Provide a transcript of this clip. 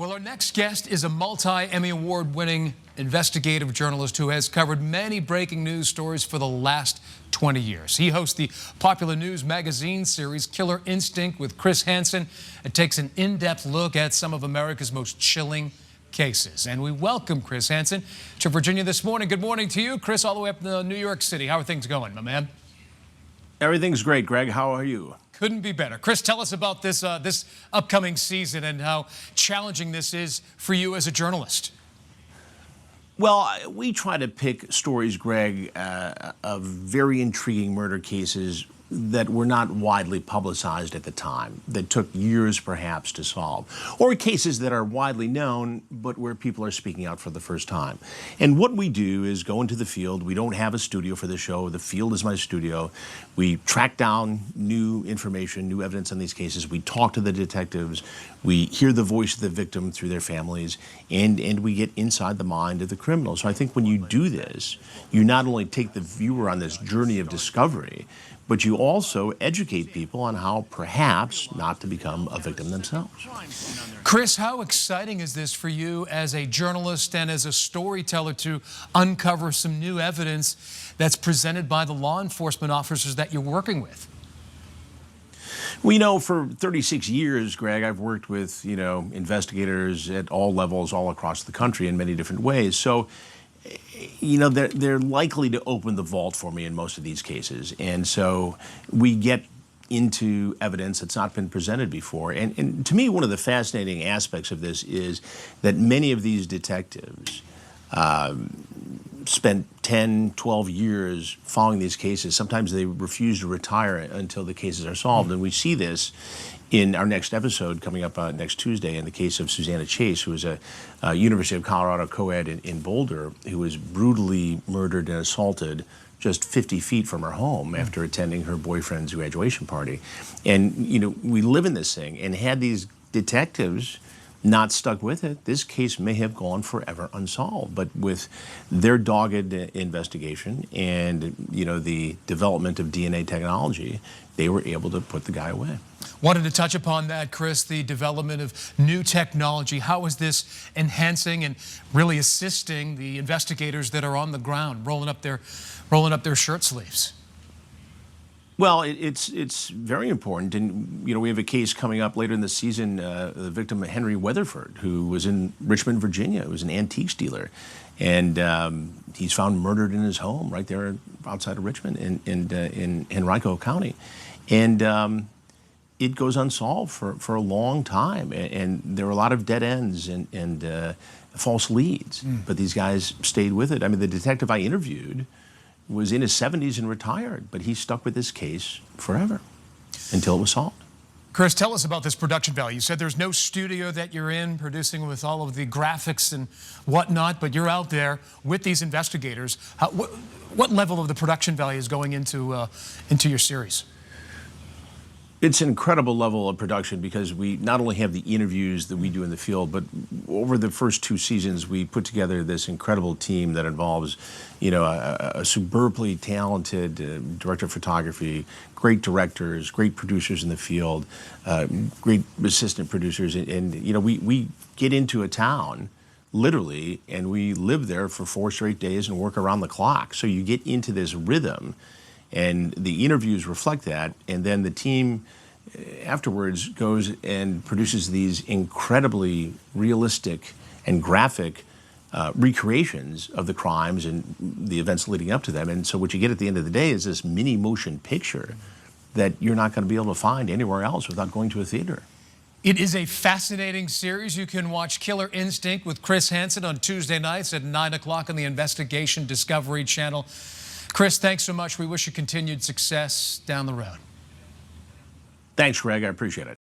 Well, our next guest is a multi-Emmy Award-winning investigative journalist who has covered many breaking news stories for the last 20 years. He hosts the popular news magazine series Killer Instinct with Chris Hansen. It takes an in-depth look at some of America's most chilling cases. And we welcome Chris Hansen to Virginia this morning. Good morning to you, Chris, all the way up to New York City. How are things going, my man? Everything's great, Greg. How are you? Couldn't be better. Chris, tell us about this upcoming season and how challenging this is for you as a journalist. Well, we try to pick stories, Greg, of very intriguing murder cases that were not widely publicized at the time, that took years perhaps to solve, or cases that are widely known, but where people are speaking out for the first time. And what we do is go into the field. We don't have a studio for the show. The field is my studio. We track down new information, new evidence on these cases. We talk to the detectives. We hear the voice of the victim through their families, and we get inside the mind of the criminal. So I think when you do this, you not only take the viewer on this journey of discovery, but you also educate people on how perhaps not to become a victim themselves. Chris, how exciting is this for you as a journalist and as a storyteller to uncover some new evidence that's presented by the law enforcement officers that you're working with? Well, you know, for 36 years, Greg, I've worked with, investigators at all levels all across the country in many different ways. So, they're likely to open the vault for me in most of these cases. And so we get into evidence that's not been presented before. And to me, one of the fascinating aspects of this is that many of these detectives spent 10, 12 years following these cases. Sometimes they refuse to retire until the cases are solved. And we see this in our next episode coming up next Tuesday in the case of Susanna Chase, who was a University of Colorado co-ed in Boulder, who was brutally murdered and assaulted just 50 feet from her home after attending her boyfriend's graduation party. And, we live in this thing, and had these detectives not stuck with it, this case may have gone forever unsolved. But with their dogged investigation and, the development of DNA technology, they were able to put the guy away. Wanted to touch upon that, Chris, the development of new technology. How is this enhancing and really assisting the investigators that are on the ground, rolling up their shirt sleeves? Well, it's very important, and we have a case coming up later in the season. The victim, Henry Weatherford, who was in Richmond, Virginia, who was an antiques dealer, and he's found murdered in his home right there outside of Richmond in Henrico County, and it goes unsolved for a long time, and there were a lot of dead ends and false leads, but these guys stayed with it. I mean, the detective I interviewed was in his 70s and retired, but he stuck with this case forever until it was solved. Chris, tell us about this production value. You said there's no studio that you're in producing with all of the graphics and whatnot, but you're out there with these investigators. What level of the production value is going into your series? It's an incredible level of production because we not only have the interviews that we do in the field, but over the first 2 seasons, we put together this incredible team that involves, a superbly talented director of photography, great directors, great producers in the field, great assistant producers. And we get into a town, literally, and we live there for 4 straight days and work around the clock. So you get into this rhythm. And the interviews reflect that, and then the team afterwards goes and produces these incredibly realistic and graphic recreations of the crimes and the events leading up to them. And so what you get at the end of the day is this mini motion picture that you're not going to be able to find anywhere else without going to a theater. It is a fascinating series. You can watch Killer Instinct with Chris Hansen on Tuesday nights at 9 o'clock on the Investigation Discovery Channel. Chris, thanks so much. We wish you continued success down the road. Thanks, Greg. I appreciate it.